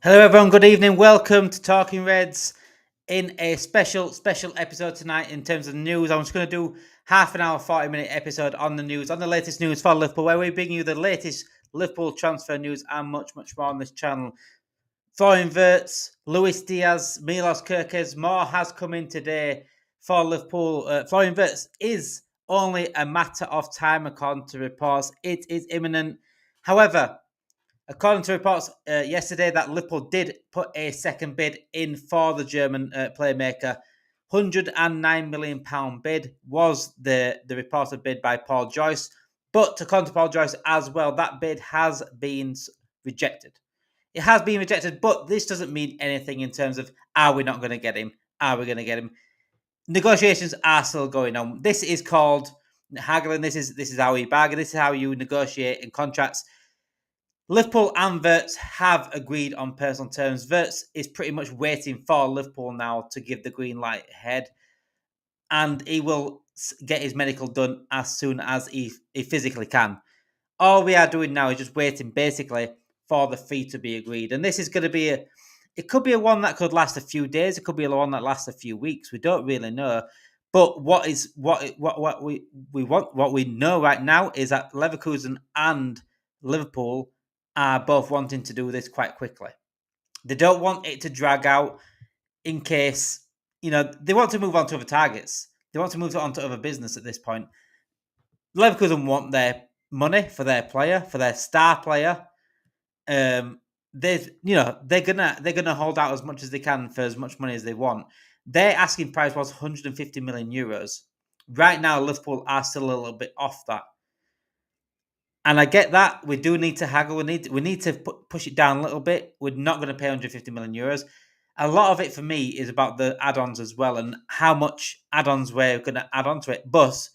Hello, everyone. Good evening. Welcome to Talking Reds in a special episode tonight in terms of news. I'm just going to do half an hour, 40-minute episode on the news, on the latest news for Liverpool, where we bring you the latest Liverpool transfer news and much more on this channel. FLORIAN WIRTZ, Luis Diaz, Milos Kerkez, more has come in today for Liverpool. FLORIAN WIRTZ is only a matter of time, according to reports. It is imminent. However, according to reports yesterday, that Liverpool did put a second bid in for the German playmaker. £109 million bid was the reported bid by Paul Joyce. But according to Paul Joyce as well, that bid has been rejected. It has been rejected, but this doesn't mean anything in terms of are we not going to get him? Are we going to get him? Negotiations are still going on. This is called haggling. This is how you bargain. This is how you negotiate in contracts. Liverpool and Wirtz have agreed on personal terms. Wirtz is pretty much waiting for Liverpool now to give the green light ahead, and he will get his medical done as soon as he physically can. All we are doing now is just waiting basically for the fee to be agreed. And this is going to be it could be a one that could last a few days. It could be a one that lasts a few weeks. We don't really know. But what we know right now is that Leverkusen and Liverpool are both wanting to do this quite quickly. They don't want it to drag out in case, they want to move on to other targets. They want to move on to other business at this point. Leverkusen want their money for their player, for their star player. They're gonna hold out as much as they can for as much money as they want. Their asking price was 150 million euros. Right now, Liverpool are still a little bit off that. And I get that. We do need to haggle. We need to push it down a little bit. We're not going to pay 150 million euros. A lot of it for me is about the add-ons as well and how much add-ons we're going to add on to it. But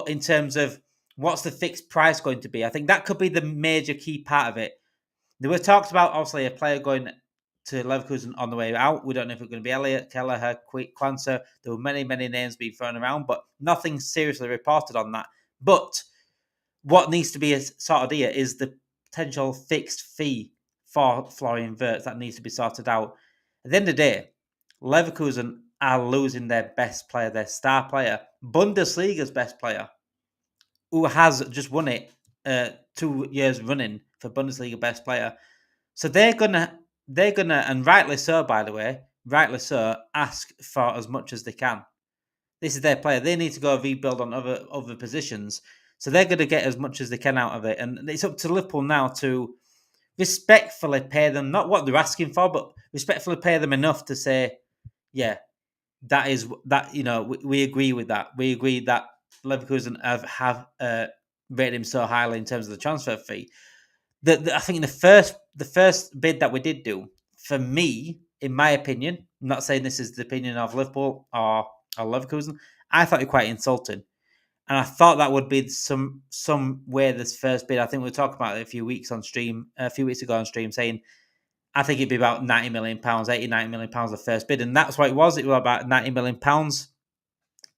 in terms of what's the fixed price going to be, I think that could be the major key part of it. There were talks about obviously a player going to Leverkusen on the way out. We don't know if it's going to be Elliot, Kelleher, Kwanzaa. There were many names being thrown around, but nothing seriously reported on that. But what needs to be sorted here is the potential fixed fee for Florian Wirtz that needs to be sorted out. At the end of the day, Leverkusen are losing their best player, their star player, Bundesliga's best player, who has just won it 2 years running for Bundesliga best player. So they're gonna, and rightly so, by the way, ask for as much as they can. This is their player. They need to go rebuild on other positions. So they're going to get as much as they can out of it. And it's up to Liverpool now to respectfully pay them, not what they're asking for, but respectfully pay them enough to say, yeah, that is that, we agree with that. We agree that Leverkusen have rated him so highly in terms of the transfer fee. I think the first bid that we did do, for me, in my opinion, I'm not saying this is the opinion of Liverpool or Leverkusen, I thought it quite insulting. And I thought that would be some way this first bid. I think we talked about it a few weeks ago on stream, saying I think it'd be about £90 million, £90 million the first bid. And that's what it was. It was about £90 million.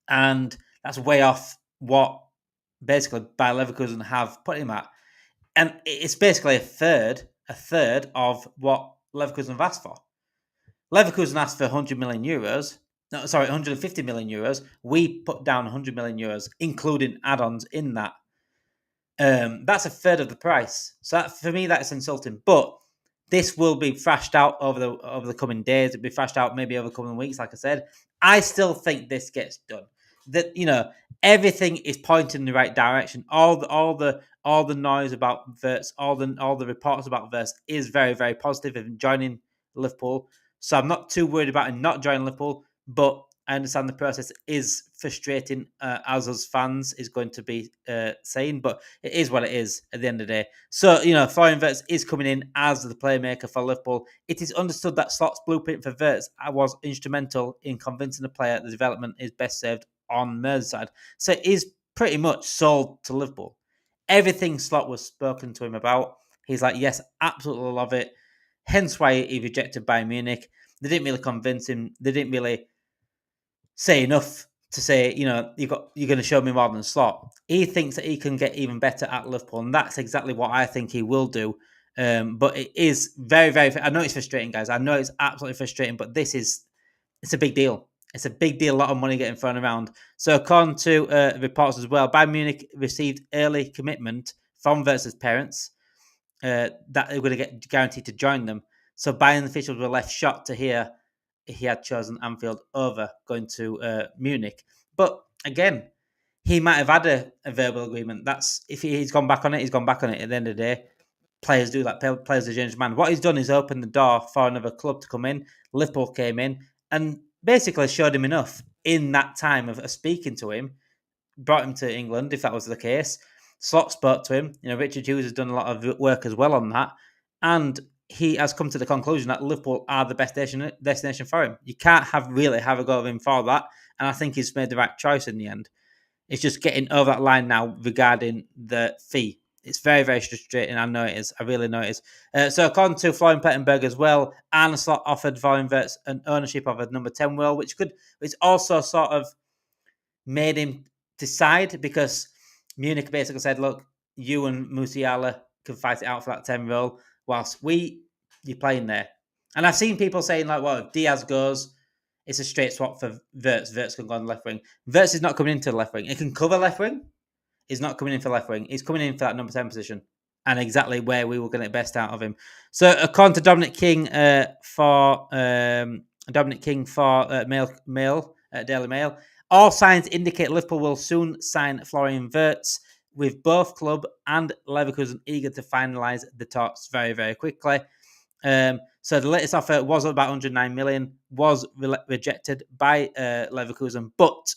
And that's way off what basically Bayer Leverkusen have put him at. And it's basically a third of what Leverkusen have asked for. Leverkusen asked for 100 million euros. No, sorry, 150 million euros. We put down 100 million euros, including add-ons in that. That's a third of the price. So for me, that's insulting. But this will be thrashed out over the coming days. It'll be thrashed out maybe over the coming weeks. Like I said, I still think this gets done. That everything is pointing in the right direction. All the noise about Wirtz, all the reports about Wirtz is very, very positive in joining Liverpool. So I'm not too worried about him not joining Liverpool, but I understand the process is frustrating, as us fans is going to be saying, but it is what it is at the end of the day. So, Florian Wirtz is coming in as the playmaker for Liverpool. It is understood that Slot's blueprint for Wirtz was instrumental in convincing the player the development is best served on Merseyside. So it is pretty much sold to Liverpool. Everything Slot was spoken to him about, he's like, yes, absolutely love it. Hence why he rejected Bayern Munich. They didn't really convince him. They didn't really say enough to say, you're going to show me more than Slot. He thinks that he can get even better at Liverpool, and that's exactly what I think he will do. But it is very, very. I know it's frustrating, guys. I know it's absolutely frustrating, but it's a big deal. It's a big deal. A lot of money getting thrown around. So, according to reports as well, Bayern Munich received early commitment from Wirtz's parents that they were going to get guaranteed to join them. So, Bayern officials were left shocked to hear he had chosen Anfield over going to Munich. But again, he might have had a verbal agreement. That's if he's gone back on it, he's gone back on it. At the end of the day, players do that. Players are change man. What he's done is open the door for another club to come in. Liverpool came in and basically showed him enough in that time of speaking to him, brought him to England if that was the case. Slot spoke to him. Richard Hughes has done a lot of work as well on that, and he has come to the conclusion that Liverpool are the best destination for him. You can't have a go of him for that, and I think he's made the right choice in the end. It's just getting over that line now regarding the fee. It's very, very frustrating. I know it is. I really know it is. So according to Florian Pettenberg as well, Arne Slot offered Florian Wirtz an ownership of a number 10 role, which also sort of made him decide because Munich basically said, look, you and Musiala can fight it out for that 10 role whilst you're playing there. And I've seen people saying like, well, if Diaz goes, it's a straight swap for Wirtz. Wirtz can go on the left wing. Wirtz is not coming into the left wing. He can cover left wing. He's not coming in for left wing. He's coming in for that number 10 position. And exactly where we were going to get best out of him. So according to Dominic King for Mail, Daily Mail, all signs indicate Liverpool will soon sign Florian Wirtz, with both club and Leverkusen eager to finalise the talks very, very quickly. So the latest offer was about 109 million, was rejected by Leverkusen, but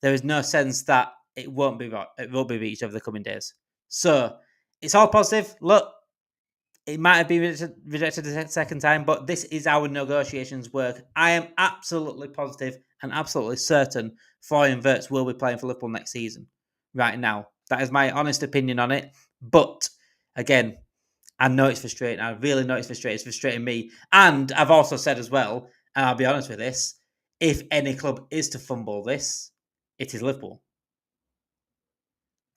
there is no sense that it won't be reached over the coming days. So it's all positive. Look, it might have been rejected the second time, but this is how negotiations work. I am absolutely positive and absolutely certain Florian Wirtz will be playing for Liverpool next season. Right now, that is my honest opinion on it. But again, I know it's frustrating. I really know it's frustrating. It's frustrating me. And I've also said as well, and I'll be honest with this, if any club is to fumble this, it is Liverpool.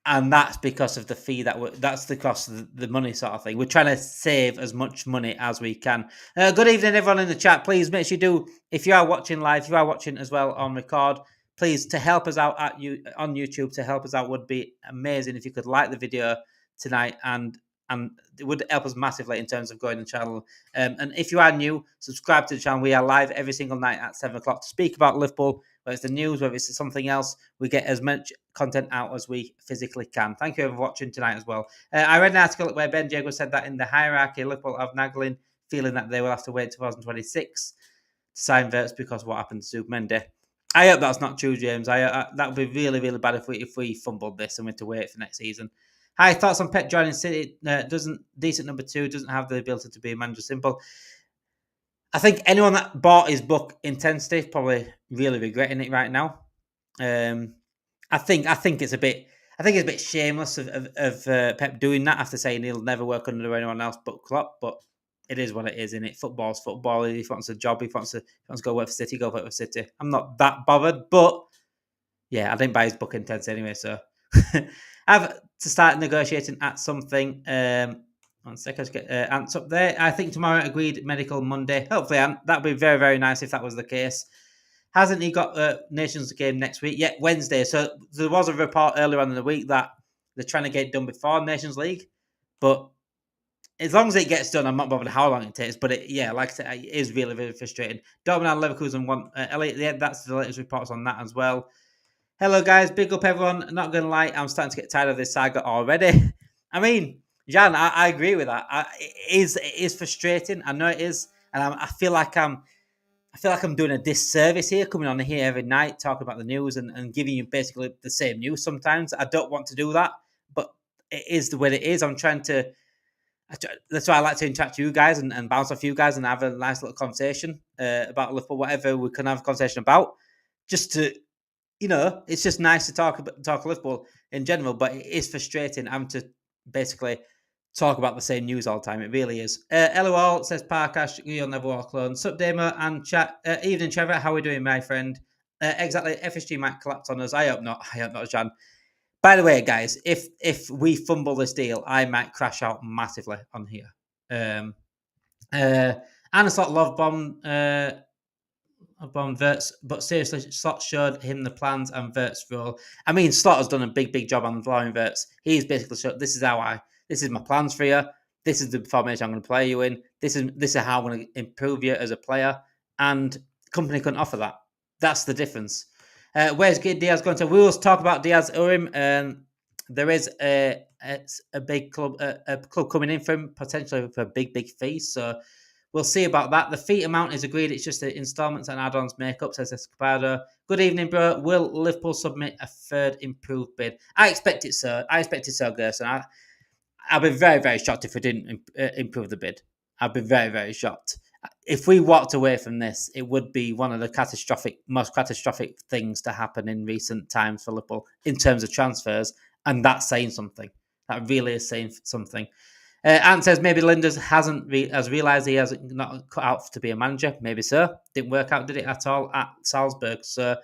And that's because of the fee that's the cost of the money sort of thing. We're trying to save as much money as we can. Good evening, everyone in the chat. Please make sure you do, if you are watching live, if you are watching as well on record, please, to help us out on YouTube, to help us out would be amazing if you could like the video tonight, and it would help us massively in terms of growing the channel. And if you are new, subscribe to the channel. We are live every single night at 7 o'clock to speak about Liverpool, whether it's the news, whether it's something else. We get as much content out as we physically can. Thank you for watching tonight as well. I read an article where Ben Jago said that in the hierarchy, Liverpool have nagging, feeling that they will have to wait 2026 to sign Wirtz because of what happened to Zubimendi. I hope that's not true, James. That would be really, really bad if we fumbled this and we had to wait for next season. Hi, thoughts on Pep joining City? Decent number 2, doesn't have the ability to be a manager. Simple. I think anyone that bought his book Intensity is probably really regretting it right now. I think it's a bit shameless of Pep doing that after saying he'll never work under anyone else but Klopp. But it is what it is, isn't it? Football's football. If he wants a job, if he wants to go work for City, go work for City. I'm not that bothered, but yeah, I didn't buy his book Intensity anyway, so I have to start negotiating at something. 1 second, let's get Ant's up there. I think tomorrow agreed medical Monday. Hopefully, Ant. That'd be very, very nice if that was the case. Hasn't he got Nations game next week? Yeah, Wednesday. So there was a report earlier on in the week that they're trying to get it done before Nations League. But as long as it gets done, I'm not bothered how long it takes. But like I said, it is really, really frustrating. Dortmund and Leverkusen want Elliot. Yeah, that's the latest reports on that as well. Hello, guys. Big up, everyone. Not going to lie, I'm starting to get tired of this saga already. I mean, Jan, I agree with that. It is frustrating. I know it is, and I feel like I'm doing a disservice here, coming on here every night, talking about the news and giving you basically the same news. Sometimes I don't want to do that, but it is the way it is. That's why I like to interact with you guys and bounce off you guys and have a nice little conversation about Liverpool, whatever we can have a conversation about, just to. It's just nice to talk Liverpool in general, but it is frustrating having to basically talk about the same news all the time. It really is. LOL says Parkash, you'll never walk alone. Sup, Demo and chat. Evening, Trevor. How are we doing, my friend? Exactly. FSG might collapse on us. I hope not. Jan. By the way, guys, if we fumble this deal, I might crash out massively on here. And a sort of love bomb. Upon Wirtz, but seriously, Slot showed him the plans and Wirtz role. I mean, Slot has done a big job on Florian Wirtz. He's basically showed this is my plans for you. This is the formation I'm going to play you in. This is how I'm going to improve you as a player. And the company couldn't offer that. That's the difference. Where's Diaz going to? We will talk about Diaz Urim. There is a big club, a club coming in for him potentially for a big fee. So we'll see about that. The fee amount is agreed. It's just the installments and add-ons make up, says Escobar. Good evening, bro. Will Liverpool submit a third improved bid? I expect it, sir. I expect it, sir, Gerson. I'd be very shocked if we didn't improve the bid. I'd be very shocked. If we walked away from this, it would be one of the most catastrophic things to happen in recent times for Liverpool in terms of transfers, and that's saying something. That really is saying something. Ant says maybe Linders has realised he hasn't not cut out to be a manager. Maybe so. Didn't work out, did it at all at Salzburg? So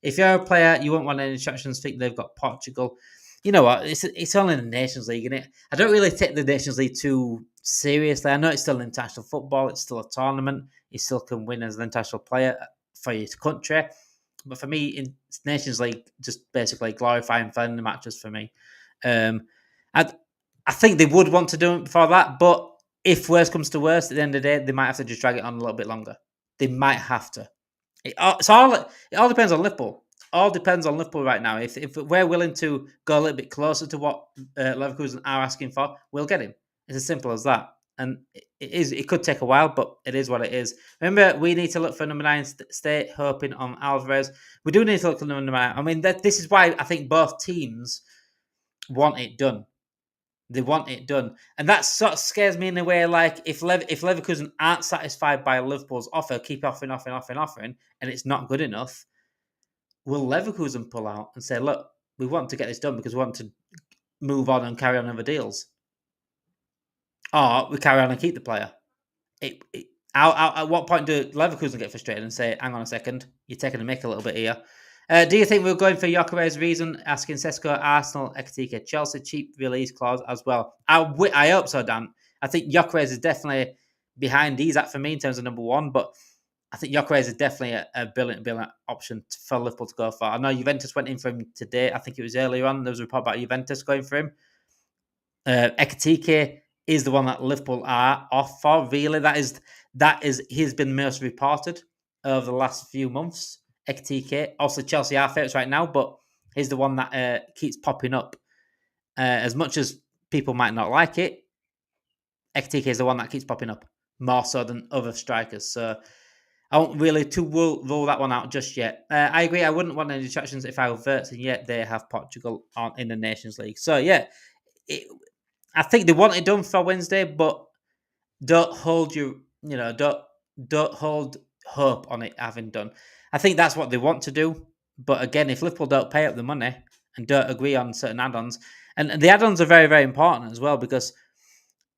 if you're a player, you won't want any distractions. Think they've got Portugal. You know what? It's only the Nations League, isn't it? I don't really take the Nations League too seriously. I know it's still international football. It's still a tournament. You still can win as an international player for your country. But for me, in Nations League, just basically glorifying friendly matches for me. I think they would want to do it before that, but if worse comes to worse, at the end of the day, they might have to just drag it on a little bit longer. They might have to. It all depends on Liverpool. All depends on Liverpool right now. If we're willing to go a little bit closer to what Leverkusen are asking for, we'll get him. It's as simple as that. And it could take a while, but it is what it is. Remember, we need to look for number 9, stay hoping on Alvarez. We do need to look for number 9. I mean, this is why I think both teams want it done. They want it done. And that sort of scares me in a way, like if Leverkusen aren't satisfied by Liverpool's offer, keep offering, and it's not good enough, will Leverkusen pull out and say, look, we want to get this done because we want to move on and carry on other deals? Or we carry on and keep the player? At what point do Leverkusen get frustrated and say, hang on a second, you're taking a mick a little bit here? Do you think we're going for Gyökeres reason? Asking Sesko, Arsenal, Ekitike, Chelsea, cheap release clause as well. I hope so, Dan. I think Gyökeres is definitely behind Diaz for me in terms of number 1, but I think Gyökeres is definitely a brilliant option for Liverpool to go for. I know Juventus went in for him today. I think it was earlier on. There was a report about Juventus going for him. Ekitike is the one that Liverpool are off for. Really, that is he's been most reported over the last few months. Ekitike. Also, Chelsea are favourites right now, but he's the one that keeps popping up. As much as people might not like it, Ekitike is the one that keeps popping up more so than other strikers. So I won't really rule that one out just yet. I agree. I wouldn't want any distractions if I were Wirtz, and yet they have Portugal in the Nations League. So yeah, I think they want it done for Wednesday, but don't hold don't hold hope on it having done. I think that's what they want to do. But again, if Liverpool don't pay up the money and don't agree on certain add-ons, and the add-ons are very very important as well, because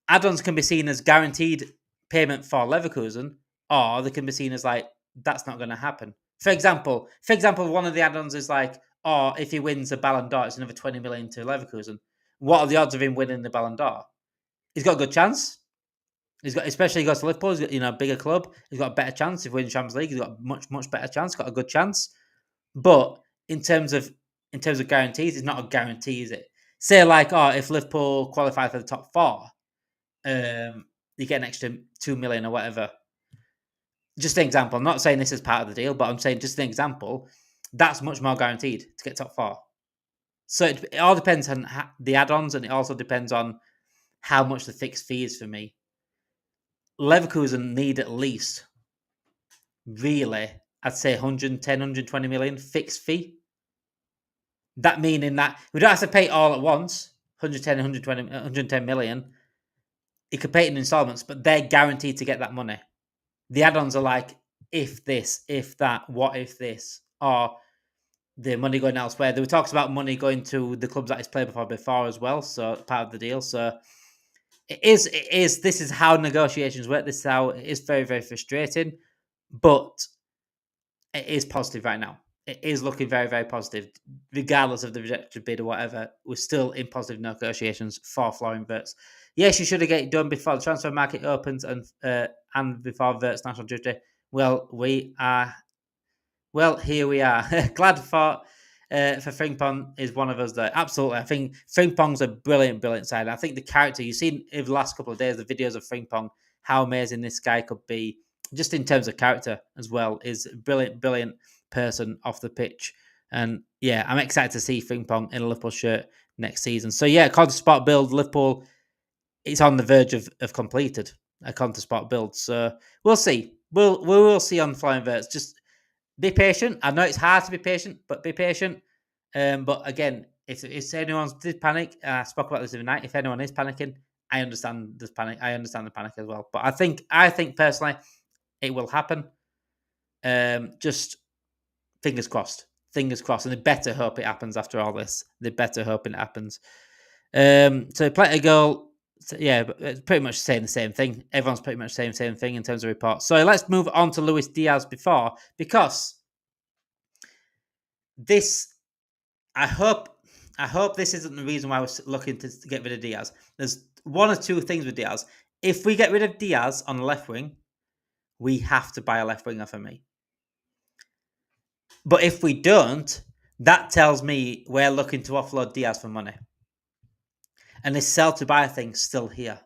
add-ons can be seen as guaranteed payment for Leverkusen, or they can be seen as like that's not going to happen. For example, one of the add-ons is like, oh, if he wins the Ballon d'Or, it's another 20 million to Leverkusen. What are the odds of him winning the Ballon d'Or? He's got a good chance. Especially he goes to Liverpool. He's got, a bigger club. He's got a better chance if he wins Champions League. He's got a much better chance. Got a good chance. But in terms of guarantees, it's not a guarantee, is it? Say like, if Liverpool qualify for the top 4, you get an extra 2 million or whatever. Just an example. I'm not saying this is part of the deal, but I'm saying just an example. That's much more guaranteed to get top 4. So it all depends on the add-ons, and it also depends on how much the fixed fee is for me. Leverkusen need at least, really, I'd say 110, 120 million fixed fee. That meaning that we don't have to pay it all at once, 110, 120, 110 million. You could pay it in installments, but they're guaranteed to get that money. The add-ons are like, if this, if that, what if this, or the money going elsewhere. There were talks about money going to the clubs that he's played before as well, so part of the deal. So it is. This is how negotiations work. This is how it is very, very frustrating, but it is positive right now. It is looking very, very positive, regardless of the rejected bid or whatever. We're still in positive negotiations for Florian Wirtz. Yes, you should have get it done before the transfer market opens and before Wirtz national duty. Well, here we are. Glad for Frimpong is one of us there. Absolutely. I think Frimpong's a brilliant, brilliant side. I think the character you've seen in the last couple of days, the videos of Frimpong, how amazing this guy could be, just in terms of character as well, is a brilliant, brilliant person off the pitch. And yeah, I'm excited to see Frimpong in a Liverpool shirt next season. So yeah, according to Spot Build, Liverpool, it's on the verge of completed, according to Spot Build. So we'll see. We'll see on Florian Wirtz. Just be patient. I know it's hard to be patient, but be patient. But again, if anyone did panic, I spoke about this the other night. If anyone is panicking, I understand this panic. I understand the panic as well. But I think personally, it will happen. Just fingers crossed. Fingers crossed. And they better hope it happens after all this. They better hoping it happens. So play a goal. So, yeah, but it's pretty much saying the same thing. Everyone's pretty much saying the same thing in terms of reports. So let's move on to Luis Diaz because this, I hope this isn't the reason why we're looking to get rid of Diaz. There's one or two things with Diaz. If we get rid of Diaz on the left wing, we have to buy a left winger for me. But if we don't, that tells me we're looking to offload Diaz for money. And this sell to buy thing's still here.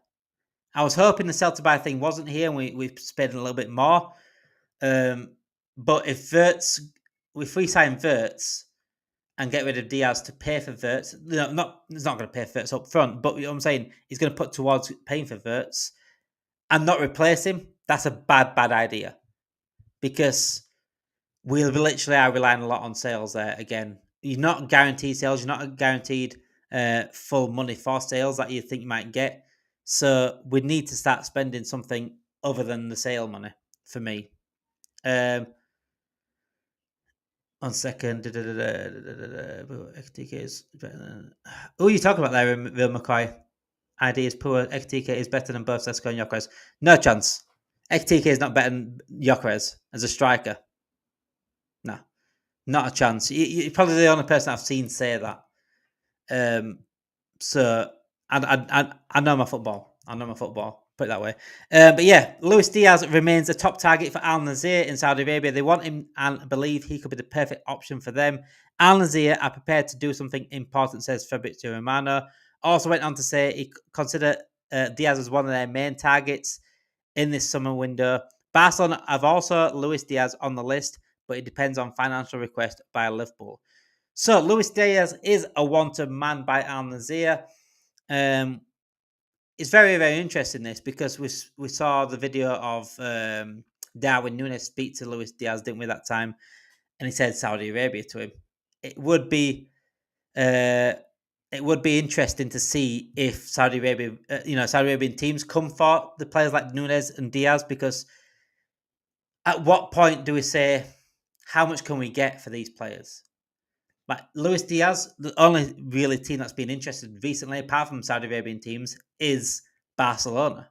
I was hoping the sell to buy thing wasn't here and we spent a little bit more. But if we sign Wirtz and get rid of Diaz to pay for Wirtz, he's not going to pay for Wirtz up front, but you know what I'm saying, he's going to put towards paying for Wirtz and not replace him. That's a bad idea because we literally are relying a lot on sales there again. You're not guaranteed sales. You're not guaranteed full money for sales that you think you might get. So we need to start spending something other than the sale money for me. 1 second. Ekitike is better than... Who are you talking about there, Will McCoy? ID is poor. Ekitike is better than both Sesko and Gyökeres. No chance. Ekitike is not better than Gyökeres as a striker. No, not a chance. You're probably the only person I've seen say that. So I know my football. Put it that way. But yeah, Luis Diaz remains a top target for Al Nassr in Saudi Arabia. They want him and believe he could be the perfect option for them. Al Nassr are prepared to do something important, says Fabrizio Romano. Also went on to say he consider Diaz as one of their main targets in this summer window. Barcelona have also Luis Diaz on the list, but it depends on financial request by Liverpool. So Luis Diaz is a wanted man by Al Nassr. It's very, very interesting this because we saw the video of Darwin Núñez speak to Luis Diaz, didn't we, that time? And he said Saudi Arabia to him. It would be interesting to see if Saudi Arabia, Saudi Arabian teams come for the players like Núñez and Diaz, because at what point do we say, how much can we get for these players? Like Luis Diaz, the only really team that's been interested recently, apart from Saudi Arabian teams, is Barcelona.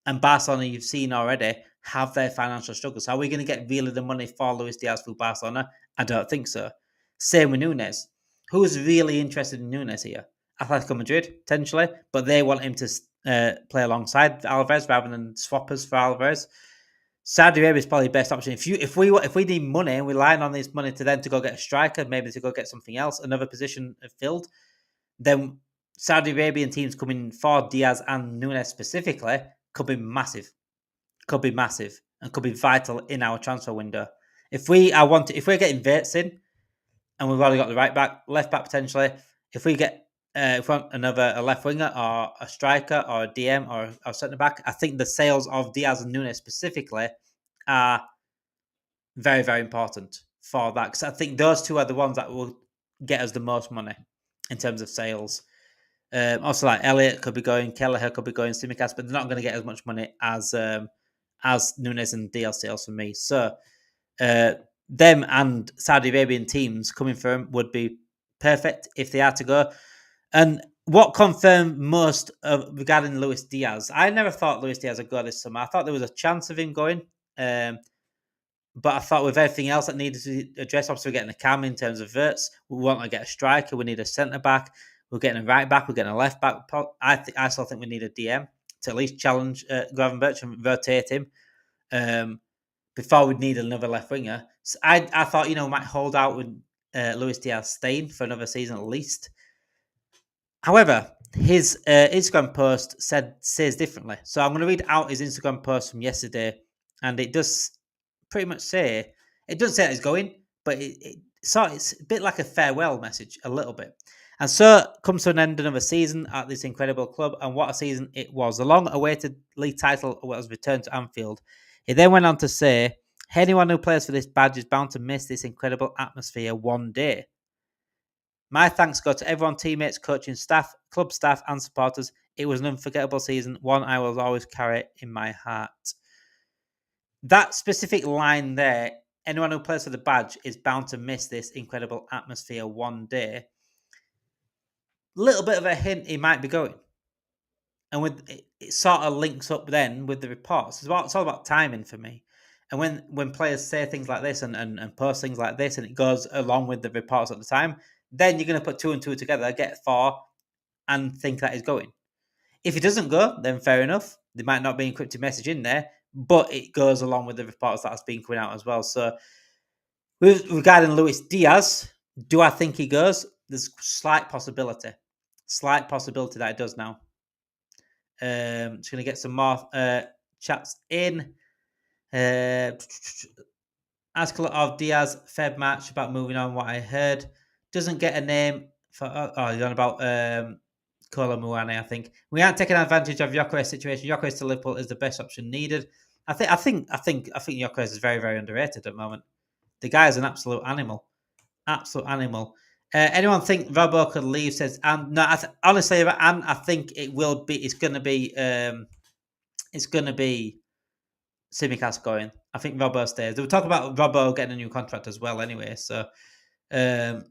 And Barcelona, you've seen already, have their financial struggles. Are we going to get really the money for Luis Diaz through Barcelona? I don't think so. Same with Núñez. Who's really interested in Núñez here? Atletico Madrid, potentially, but they want him to play alongside Alvarez rather than swappers for Alvarez. Saudi Arabia is probably the best option. If we need money and we're relying on this money to go get a striker, maybe to go get something else, another position filled, then Saudi Arabian teams coming for Diaz and Núñez specifically could be massive, and could be vital in our transfer window. If we're getting Wirtz in, and we've already got the right back, left back potentially, if we get a left winger or a striker or a DM or a centre back, I think the sales of Diaz and Núñez specifically are very, very important for that, because I think those two are the ones that will get us the most money in terms of sales. Also, like Elliott could be going, Kelleher could be going, Tsimikas, but they're not going to get as much money as Núñez and Diaz sales for me. So them and Saudi Arabian teams coming for him would be perfect if they are to go. And what confirmed most regarding Luis Diaz, I never thought Luis Diaz would go this summer. I thought there was a chance of him going. But I thought with everything else that needed to address, obviously we're getting a cam in terms of Wirtz. We want to get a striker. We need a centre-back. We're getting a right back. We're getting a left back. I still think we need a DM to at least challenge Gravenberch and rotate him. Before we'd need another left winger. So I thought, we might hold out with Luis Diaz staying for another season at least. However, his Instagram post says differently. So I'm going to read out his Instagram post from yesterday, and it does pretty much say, it doesn't say that he's going, but it's a bit like a farewell message, a little bit. And so comes to an end another season at this incredible club, and what a season it was. The long-awaited league title was returned to Anfield. He then went on to say, anyone who plays for this badge is bound to miss this incredible atmosphere one day. My thanks go to everyone, teammates, coaching staff, club staff, and supporters. It was an unforgettable season, one I will always carry in my heart. That specific line there, anyone who plays for the badge is bound to miss this incredible atmosphere one day. Little bit of a hint he might be going. And with it sort of links up then with the reports. It's all about timing for me. And when players say things like this and post things like this and it goes along with the reports at the time, then you're going to put 2 and 2 together, get 4, and think that he's going. If he doesn't go, then fair enough. There might not be an encrypted message in there, but it goes along with the reports that's been coming out as well. So regarding Luis Diaz, do I think he goes? There's slight possibility that it does now. Just going to get some more chats in. Ask a lot of Diaz Feb match about moving on. What I heard doesn't get a name for. You're on about Kolo Muani. I think we aren't taking advantage of Gyökeres' situation. Gyökeres to Liverpool is the best option needed. I think Gyökeres is very, very underrated at the moment. The guy is an absolute animal. Anyone think Robbo could leave? Says no. Honestly, I think it will be. It's going to be. It's going to be Tsimikas going. I think Robbo stays. We'll talk about Robbo getting a new contract as well. Anyway, so is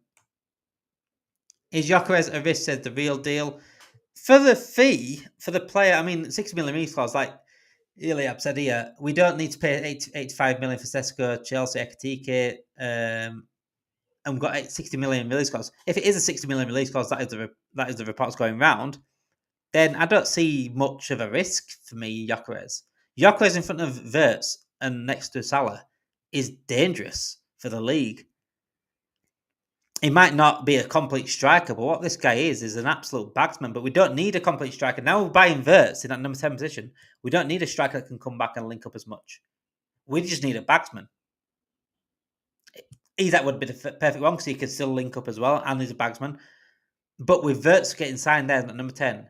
Gyökeres a risk? Says the real deal for the fee for the player. I mean, 60 million release clause. Like Iliab said here, we don't need to pay 85 million for Sesko, Chelsea, Ekitike. And we've got 60 million release clause. If it is a 60 million release clause, that is the reports going round, then I don't see much of a risk for me, Gyökeres. Gyökeres in front of Wirtz and next to Salah is dangerous for the league. He might not be a complete striker, but what this guy is an absolute bagsman. But we don't need a complete striker. Now we're buying Wirtz in that number 10 position. We don't need a striker that can come back and link up as much. We just need a bagsman. That would be the perfect one because he could still link up as well, and he's a bagsman. But with Wirtz getting signed there at number 10,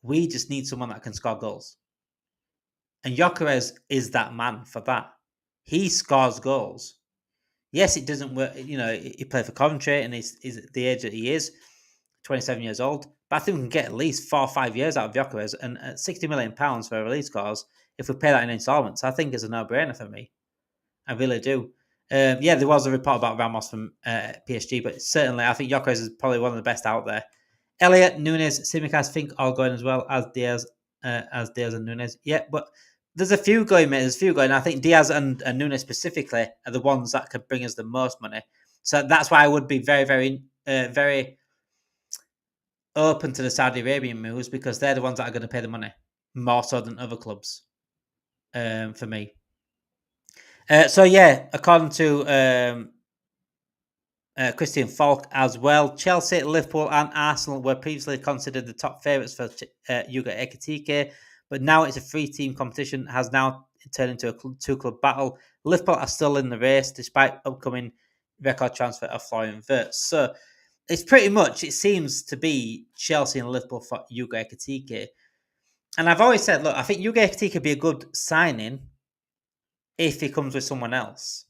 we just need someone that can score goals. And Gyökeres is that man for that. He scores goals. Yes, it doesn't work. He played for Coventry and he's at the age that he is, 27 years old. But I think we can get at least 4 or 5 years out of Gyökeres. And at £60 million for a release clause, if we pay that in installments, I think it's a no-brainer for me. I really do. There was a report about Ramos from PSG, but certainly I think Gyökeres is probably one of the best out there. Elliot, Nunes, Tsimikas, think all going as well as Diaz and Nunes. Yeah, but there's a few going, mate. There's a few going. I think Diaz and Nunes specifically are the ones that could bring us the most money. So that's why I would be very, very, very open to the Saudi Arabian moves because they're the ones that are going to pay the money more so than other clubs. For me. According to Christian Falk as well, Chelsea, Liverpool and Arsenal were previously considered the top favourites for Hugo Ekitike, but now it's a 3-team competition, has now turned into a 2-club battle. Liverpool are still in the race despite upcoming record transfer of Florian Wirtz. So it's pretty much, it seems to be Chelsea and Liverpool for Hugo Ekitike. And I've always said, look, I think Hugo Ekitike would be a good signing if he comes with someone else.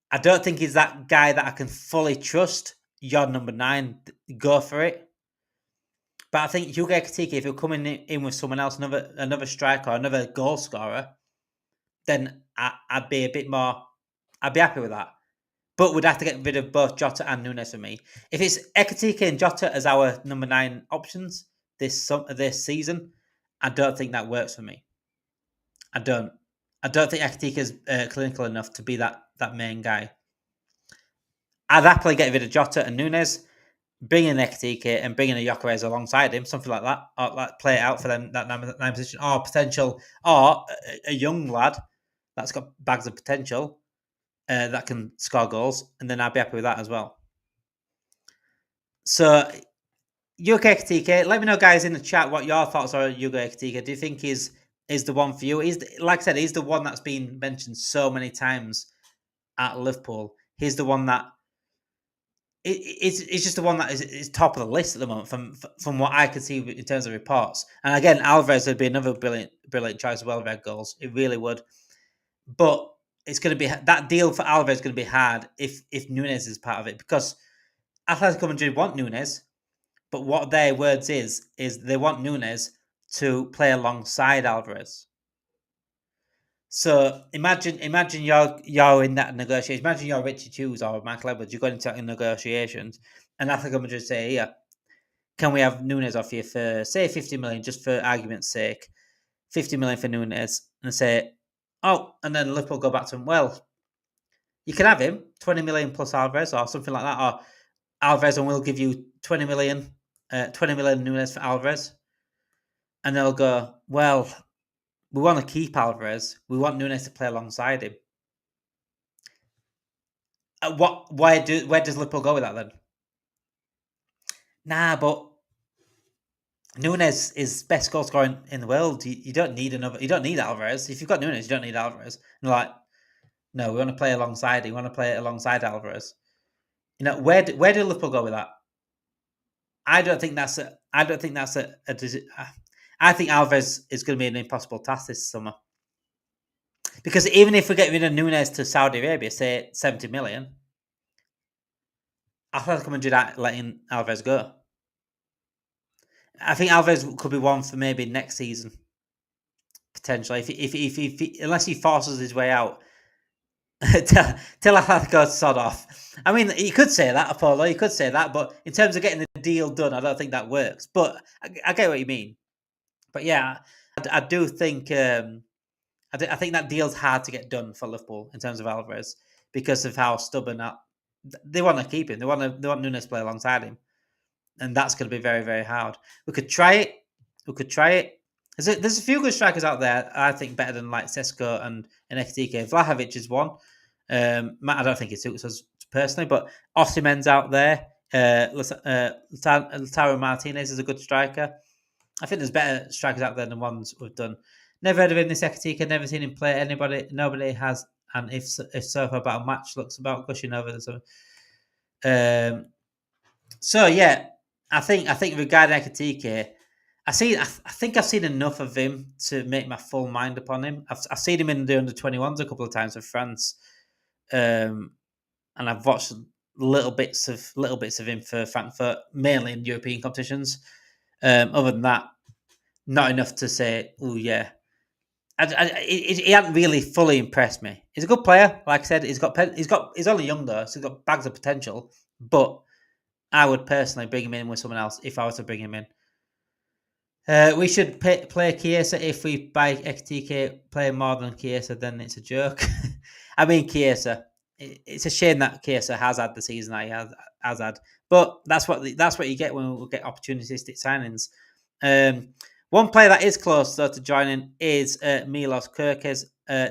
I don't think he's that guy that I can fully trust. You're number 9, go for it. But I think Hugo Ekitike, if you're coming in with someone else, another striker, another goal scorer, then I'd be a bit more. I'd be happy with that. But we'd have to get rid of both Jota and Nunes for me. If it's Ekitike and Jota as our number 9 options this season, I don't think that works for me. I don't think Ekitike is clinical enough to be that main guy. I'd happily get rid of Jota and Nunes bring in Ekitike and bring in a Gyökeres alongside him, something like that, or like play it out for them that nine position, or potential, or a young lad that's got bags of potential that can score goals, and then I'd be happy with that as well. So, Hugo Ekitike, let me know, guys, in the chat what your thoughts are on Hugo Ekitike. Do you think is the one for you? Like I said, he's the one that's been mentioned so many times at Liverpool. He's the one that it's just the one that is top of the list at the moment from what I can see in terms of reports. And again, Alvarez would be another brilliant choice as well. Red goals, it really would. But it's going to be that deal for Alvarez is going to be hard if Nunes is part of it, because Atletico Madrid want Nunes, but what their words is they want Nunes to play alongside Alvarez. So imagine you're in that negotiation. Imagine you're Richie Hughes or Michael Edwards. You're going into negotiations, and Atletico Madrid say, "Yeah, can we have Nunes off you for say 50 million, just for argument's sake, 50 million for Nunes?" And say, "Oh," and then Liverpool go back to him. Well, you can have him 20 million plus Alvarez or something like that, or Alvarez, and we'll give you 20 million Nunes for Alvarez, and they'll go, "Well, we want to keep Alvarez. We want Nunes to play alongside him." Where does Liverpool go with that then? Nah, but Nunes is best goal scorer in the world. You don't need another. You don't need Alvarez. If you've got Nunes, you don't need Alvarez. And like, no, we want to play alongside him. We want to play alongside Alvarez. You know, where do Liverpool go with that? I don't think that's a. I don't think that's a. I think Alvarez is going to be an impossible task this summer. Because even if we get rid of Nunes to Saudi Arabia, say 70 million, Atletico Madrid letting Alvarez go. I think Alvarez could be one for maybe next season, potentially. If unless he forces his way out, till Atletico sod off. I mean, you could say that, Apollo. You could say that, but in terms of getting the deal done, I don't think that works. But I get what you mean. But yeah, I do think I think that deal's hard to get done for Liverpool in terms of Alvarez because of how stubborn they want to keep him. They want Nunes to play alongside him, and that's going to be very, very hard. We could try it. There's a few good strikers out there. I think better than like Sesko and Ekitike. Vlahovic is one. I don't think it suits us personally, but Osimhen's out there. Lautaro Martinez is a good striker. I think there's better strikers out there than ones we've done. Never heard of him, this Ekitike. Never seen him play. Nobody has. And if so, about a match looks about gushing over the summer. So yeah, I think regarding Ekitike, I think I've seen enough of him to make my full mind upon him. I've seen him in the under-21s a couple of times with France, and I've watched little bits of him for Frankfurt, mainly in European competitions. Other than that, not enough to say, oh yeah. He hadn't really fully impressed me. He's a good player, like I said. He's only young though, so he's got bags of potential. But I would personally bring him in with someone else if I was to bring him in. We should play Chiesa. If we buy Ekitike play more than Chiesa, then it's a joke. I mean, Chiesa. It's a shame that Chiesa has had the season that he has had, but that's what you get when we get opportunistic signings. One player that is close though to joining is Milos Kerkez.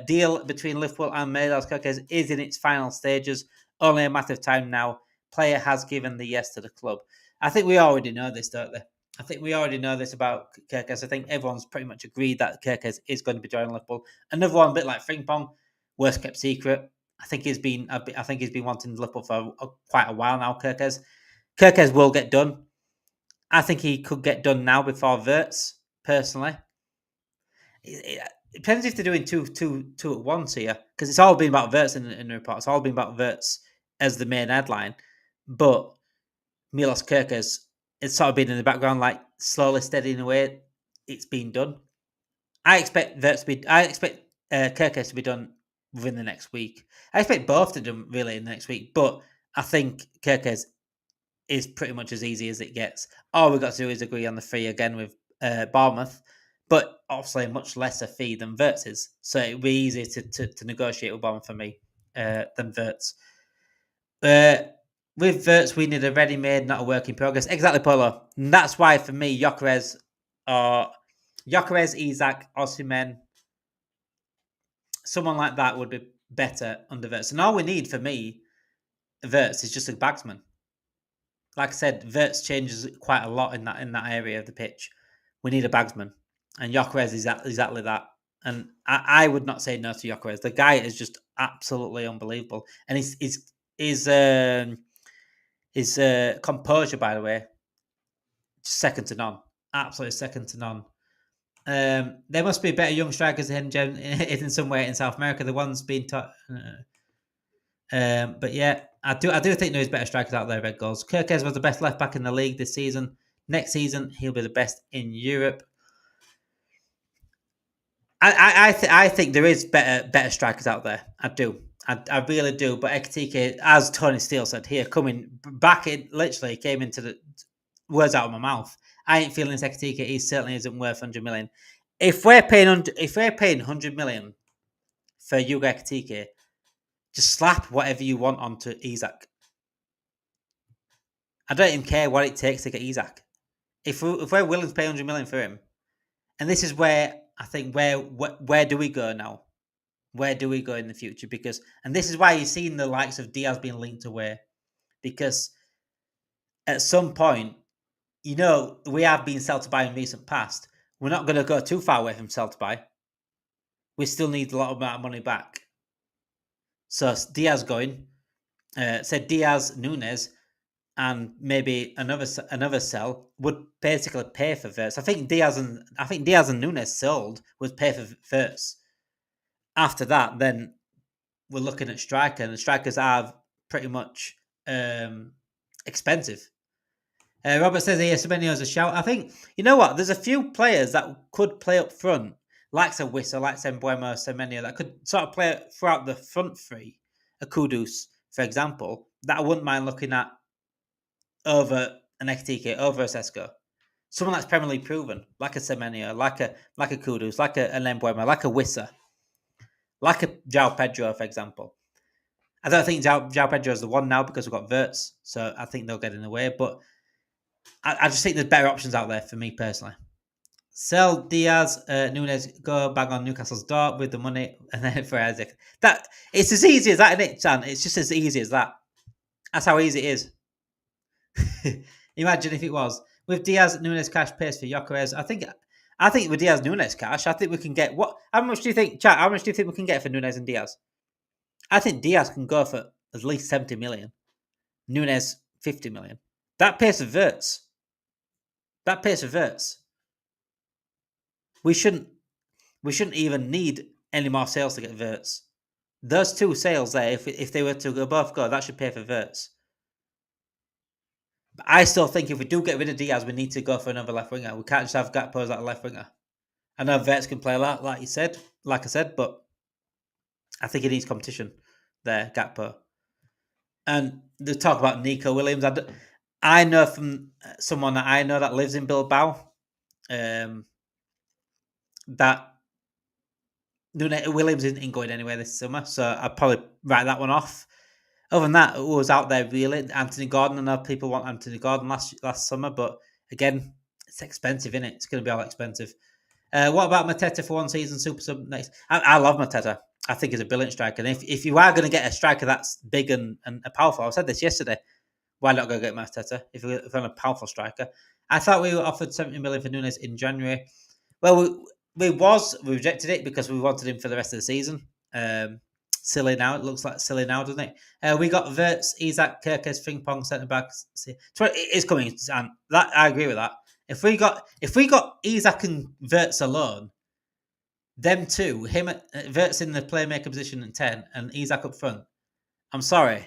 Deal between Liverpool and Milos Kerkez is in its final stages. Only a matter of time now. Player has given the yes to the club. I think we already know this, don't they? I think we already know this about Kerkez. I think everyone's pretty much agreed that Kerkez is going to be joining Liverpool. Another one, a bit like Frimpong, worst kept secret. I think he's been wanting Liverpool for quite a while now. Kerkez will get done. I think he could get done now before Wirtz. Personally, it depends if they're doing two at once here, because it's all been about Wirtz in the report. It's all been about Wirtz as the main headline, but Milos Kerkez, it's sort of been in the background, like slowly steadying away. It's been done. I expect Kerkez to be done within the next week. I expect both to do really in the next week, but I think Kerkez is pretty much as easy as it gets. All we've got to do is agree on the fee again with Bournemouth, but obviously a much lesser fee than Wirtz is. So it would be easier to negotiate with Bournemouth for me than Wirtz. With Wirtz, we need a ready-made, not a work in progress. Exactly, Polo. And that's why, for me, Gyökeres, Isak, Osimhen, someone like that would be better under Wirtz. And all we need, for me, Wirtz is just a bagsman. Like I said, Wirtz changes quite a lot in that area of the pitch. We need a bagsman, and Gyökeres is exactly that. And I would not say no to Gyökeres. The guy is just absolutely unbelievable, and his composure, by the way, second to none. Absolutely second to none. There must be better young strikers in some way in South America. The ones being taught. But yeah, I do think there is better strikers out there. Red goals. Kerkez was the best left back in the league this season. Next season, he'll be the best in Europe. I think there is better strikers out there. I do. I really do. But Ekitike, as Tony Steele said here, coming back in, literally came into the words out of my mouth. I ain't feeling this Ekitike. He certainly isn't worth 100 million. If we're paying 100 million for Hugo Ekitike, just slap whatever you want onto Isak. I don't even care what it takes to get Isak. If we're willing to pay 100 million for him, and this is where I think where do we go now? Where do we go in the future? And this is why you're seeing the likes of Diaz being linked away, because at some point, we have been sell to buy in recent past. We're not going to go too far away from sell to buy. We still need a lot of money back. So Diaz going, said Diaz, Nunes, and maybe another sell would basically pay for Wirtz. I think Diaz and Nunes sold would pay for Wirtz. After that, then we're looking at striker, and the strikers are pretty much expensive. Robert says here, Semenyo's a shout. I think, you know what, there's a few players that could play up front, like Wissa, like Mbeumo, Semenyo, that could sort of play throughout the front three, a Kudus, for example, that I wouldn't mind looking at over an Ekitike, over a Sesko. Someone that's Premier League proven, like a Semenyo, like a Kudus, like an Mbeumo, like a Wissa, like a João Pedro, for example. I don't think João Pedro is the one now because we've got Wirtz, so I think they'll get in the way, but I just think there's better options out there for me personally. Sell Diaz, Nunes, go bang on Newcastle's door with the money, and then for Isaac. That it's as easy as that, isn't it, Chan? It's just as easy as that. That's how easy it is. Imagine if it was with Diaz, Nunes, cash pays for Gyökeres. I think with Diaz, Nunes, cash, I think we can get what? How much do you think, chat? How much do you think we can get for Nunes and Diaz? I think Diaz can go for at least 70 million. Nunes 50 million. That pays for Wirtz. We shouldn't even need any more sales to get Wirtz. Those two sales there, if they were to both go, that should pay for Wirtz. But I still think if we do get rid of Diaz, we need to go for another left winger. We can't just have Gakpo as that left winger. I know Wirtz can play a lot, like I said, but I think he needs competition there, Gakpo. And the talk about Nico Williams, I know from someone that I know that lives in Bilbao, that Williams isn't going anywhere this summer, so I'd probably write that one off. Other than that, it was out there really. Anthony Gordon, I know people want Anthony Gordon last summer, but again, it's expensive, isn't it? It's going to be all expensive. What about Mateta for one season, super sub next? I love Mateta. I think he's a brilliant striker. And if you are going to get a striker that's big and powerful, I said this yesterday, why not go get Mateta if we're on a powerful striker? I thought we were offered 70 million for Nunes in January. Well, we rejected it because we wanted him for the rest of the season. Silly now. It looks like silly now, doesn't it? We got Wirtz, Isak, Kerkez, Ping Pong, centre backs. It is coming, and that I agree with that. If we got Isak and Wirtz alone, them two, Wirtz in the playmaker position at 10 and Isak up front, I'm sorry,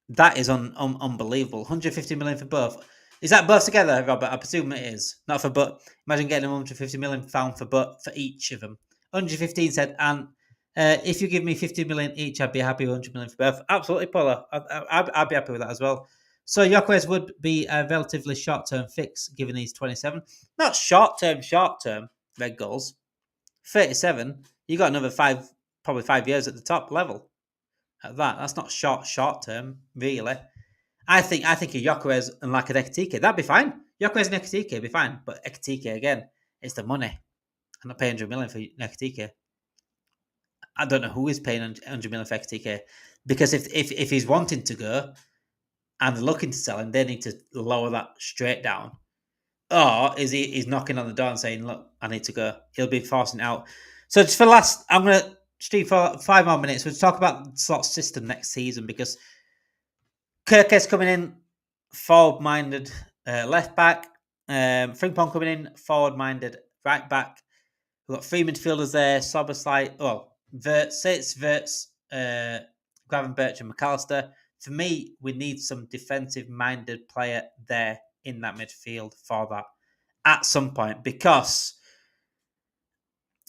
that is unbelievable. 150 million for both. Is that both together, Robert? I presume it is. Not for both. Imagine getting 150 million found for each of them. 115 said, and if you give me 50 million each, I'd be happy with 100 million for both. Absolutely, Paula. I'd be happy with that as well. So Gyökeres would be a relatively short-term fix, given he's 27. Not short-term, red goals. 37, you got another probably 5 years at the top level. At that, that's not short-term, really. I think a Gyökeres and like an Ekitike, that'd be fine. Gyökeres and Ekitike would be fine, but Ekitike again, it's the money. I'm not paying 100 million for Ekitike. I don't know who is paying 100 million for Ekitike, because if he's wanting to go and they're looking to sell him, they need to lower that straight down. Or is he's knocking on the door and saying, "Look, I need to go." He'll be forcing it out. So just for last, I'm gonna Steve for 5 more minutes. We'll talk about the slot system next season, because Kerkez coming in, forward-minded left back. Frimpong coming in, forward-minded right back. We've got three midfielders there. Soberslide, Wirtz, Gravenberch and McAllister. For me, we need some defensive-minded player there in that midfield for that at some point, because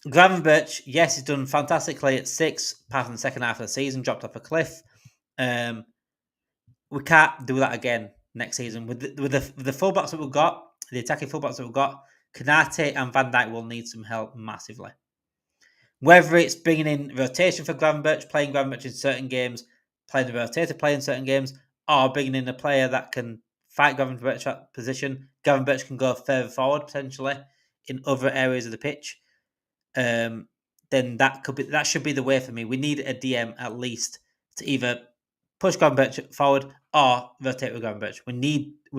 Gravenberch, yes, he's done fantastically at 6, apart from the second half of the season, dropped off a cliff. We can't do that again next season. With the fullbacks that we've got, the attacking fullbacks that we've got, Konate and Van Dijk will need some help massively. Whether it's bringing in rotation for Gravenberch, playing Gravenberch in certain games, playing the rotator player in certain games, or bringing in a player that can fight Gravenberch at position. Gravenberch can go further forward potentially in other areas of the pitch. Then that should be the way for me. We need a DM at least to either push Gravenberch forward or rotate with Gravenberch. We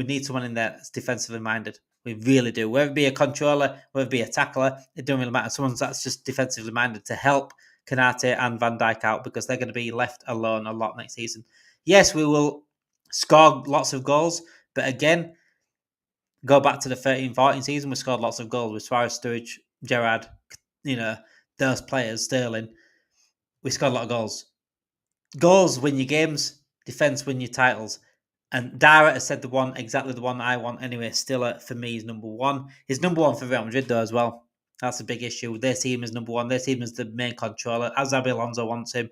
need someone in there that's defensively minded. We really do. Whether it be a controller, whether it be a tackler, it doesn't really matter. Someone that's just defensively minded to help Konate and Van Dijk out, because they're going to be left alone a lot next season. Yes, we will score lots of goals, but again, go back to the 13-14 season, we scored lots of goals with Suarez, Sturridge, Gerrard, those players, Sterling. We scored a lot of goals. Goals win your games, defense win your titles. And Dara has said exactly the one I want anyway. Stiller, for me, is number one. He's number one for Real Madrid, though, as well. That's a big issue. Their team is number one. Their team is the main controller. As Xabi Alonso wants him.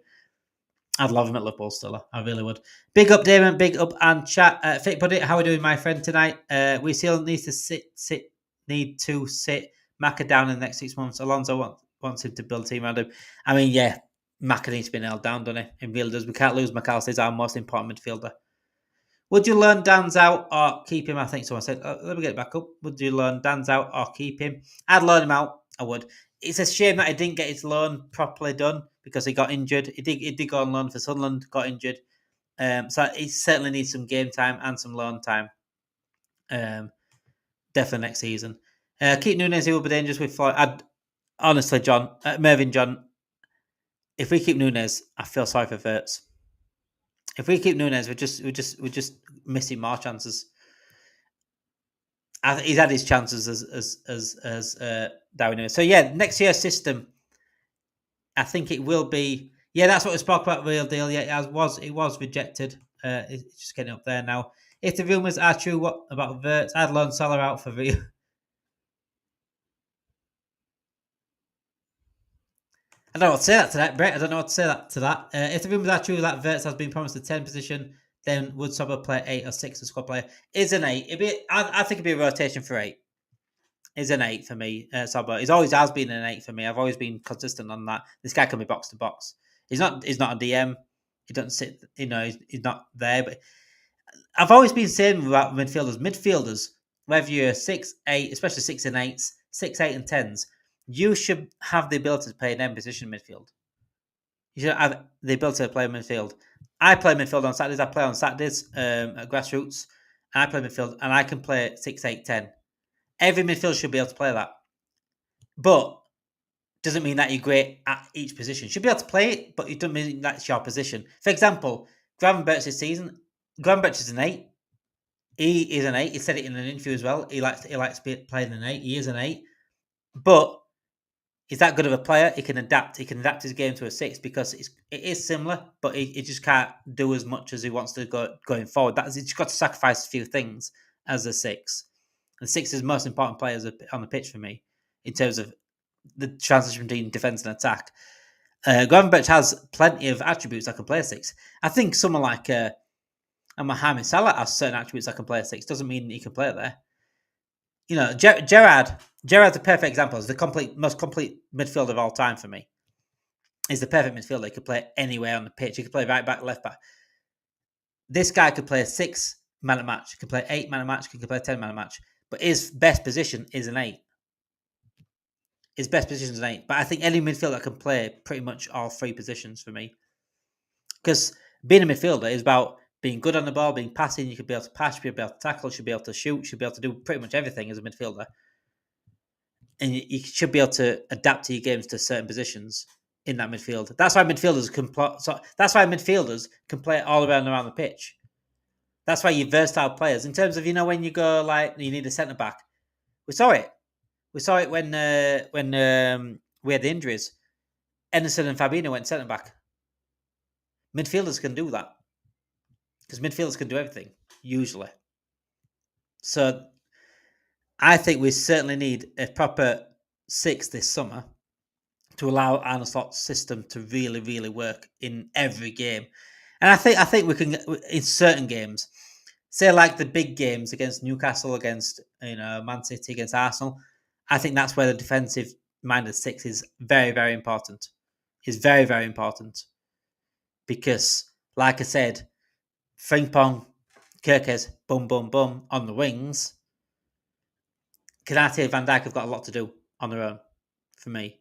I'd love him at Liverpool, Stiller. I really would. Big up, Damon. Big up and chat. Fit Buddy, how are we doing, my friend, tonight? We still need to sit Maka down in the next 6 months. Alonso wants him to build a team around him. I mean, yeah, Maka needs to be nailed down, doesn't he? It really does. We can't lose McAllister. He's our most important midfielder. Would you learn Dan's out or keep him? I think someone said, let me get it back up. Would you learn Dan's out or keep him? I'd loan him out. I would. It's a shame that he didn't get his loan properly done because he got injured. He did go on loan for Sunderland, got injured. So he certainly needs some game time and some loan time. Definitely next season. Keep Núñez, he will be dangerous with Floyd. Honestly, Mervyn John, if we keep Núñez, I feel sorry for Wirtz. If we keep Núñez, we're just missing more chances. He's had his chances as Darwin Núñez. So yeah, next year's system, I think it will be. Yeah, that's what we spoke about. Real deal. Yeah, it was rejected. It's just getting up there now. If the rumours are true, what about Wirtz? I'd loan Salah out for real. I don't know what to say that to that, Brett. I don't know what to say to that. If the rumours are true that Wirtz has been promised a 10 position, then would Sober play 8 or 6 as squad player? Is an 8. I think it'd be a rotation for 8. Is an 8 for me, Sober. He's always has been an 8 for me. I've always been consistent on that. This guy can be box to box. He's not a DM. He doesn't sit, he's not there. But I've always been saying about midfielders, whether you're 6, 8, especially 6 and 8s, 6, 8 and 10s, you should have the ability to play an end position midfield. You should have the ability to play midfield. I play midfield on Saturdays. I play on Saturdays at Grassroots. I play midfield and I can play 6, 8, 10. Every midfielder should be able to play that. But doesn't mean that you're great at each position. Should be able to play it, but it doesn't mean that's your position. For example, Gravenberch this season, Gravenberch is an 8. He is an 8. He said it in an interview as well. He likes playing an 8. He is an 8. But he's that good of a player. He can adapt. He can adapt his game to a 6 because it is similar, but he just can't do as much as he wants to going forward. He's got to sacrifice a few things as a 6. And 6 is the most important players on the pitch for me in terms of the transition between defence and attack. Gravenberch has plenty of attributes that can play a 6. I think someone like Mohamed Salah has certain attributes that can play a 6. Doesn't mean he can play it there. Gerrard's a perfect example. He's the most complete midfielder of all time for me. He's the perfect midfielder. He could play anywhere on the pitch. He could play right back, left back. This guy could play a 6-man a match, could play 8-man a match, could play a 10-man a match, but his best position is an 8. His best position is an 8. But I think any midfielder can play pretty much all 3 positions for me. Because being a midfielder is about being good on the ball, being passing. You should be able to pass, you should be able to tackle, you should be able to shoot, you should be able to do pretty much everything as a midfielder. And you should be able to adapt to your games to certain positions in that midfield. That's why midfielders can play all around the pitch. That's why you're versatile players. In terms of, when you go like you need a centre back, we saw it. We saw it when we had the injuries. Ederson and Fabinho went centre back. Midfielders can do that because midfielders can do everything usually. So I think we certainly need a proper 6 this summer to allow Arne Slot's system to really, really work in every game. And I think we can, in certain games, say like the big games against Newcastle, against Man City, against Arsenal. I think that's where the defensive-minded 6 is very, very important. Is very, very important because, like I said, Frimpong, Kerkez, boom, boom, boom on the wings. Konate and Van Dijk have got a lot to do on their own for me.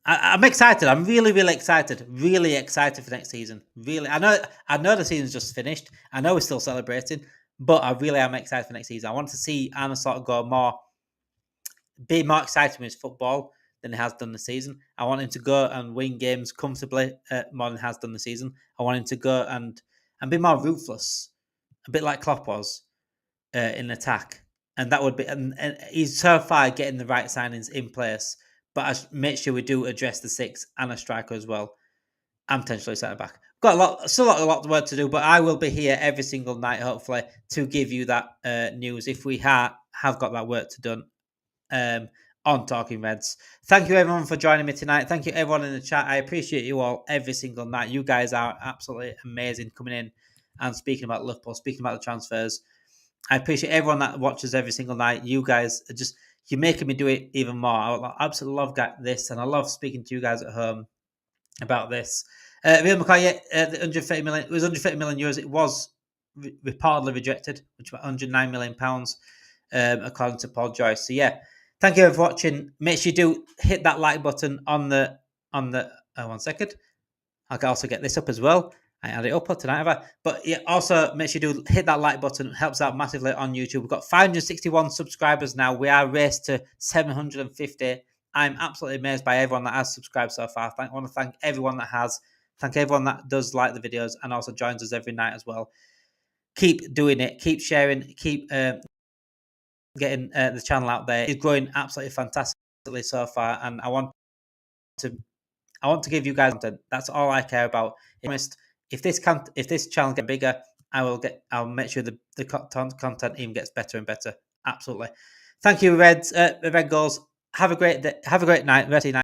I'm excited. I'm really, really excited. Really excited for next season. Really, I know the season's just finished. I know we're still celebrating, but I really am excited for next season. I want to see Arne Slot be more excited with his football than he has done this season. I want him to go and win games comfortably more than he has done this season. I want him to go and be more ruthless, a bit like Klopp was in attack. And that would be, and he's so far getting the right signings in place. But I make sure we do address the 6 and a striker as well, and potentially centre back. Still a lot of work to do, but I will be here every single night, hopefully, to give you that news if we have got that work to done on Talking Reds. Thank you everyone for joining me tonight. Thank you everyone in the chat. I appreciate you all every single night. You guys are absolutely amazing coming in and speaking about Liverpool, speaking about the transfers. I appreciate everyone that watches every single night. You guys are you're making me do it even more. I absolutely love this, and I love speaking to you guys at home about this. Real McCoy, the 130 million, it was 130 million euros. It was reportedly rejected, which was 109 million pounds, according to Paul Joyce. So yeah, thank you for watching. Make sure you do hit that like button on the 1 second. I can also get this up as well. I had it up tonight, have I? But yeah, also make sure you do hit that like button. It helps out massively on YouTube. We've got 561 subscribers now. We are raced to 750. I'm absolutely amazed by everyone that has subscribed so far. I want to thank everyone that has. Thank everyone that does like the videos and also joins us every night as well. Keep doing it. Keep sharing. Keep getting the channel out there. It's growing absolutely fantastically so far, and I want to give you guys content. That's all I care about. If this channel gets bigger, I'll make sure the content even gets better and better. Absolutely. Thank you, Red Goals. Have a great day. Have a great night. Rest of your night.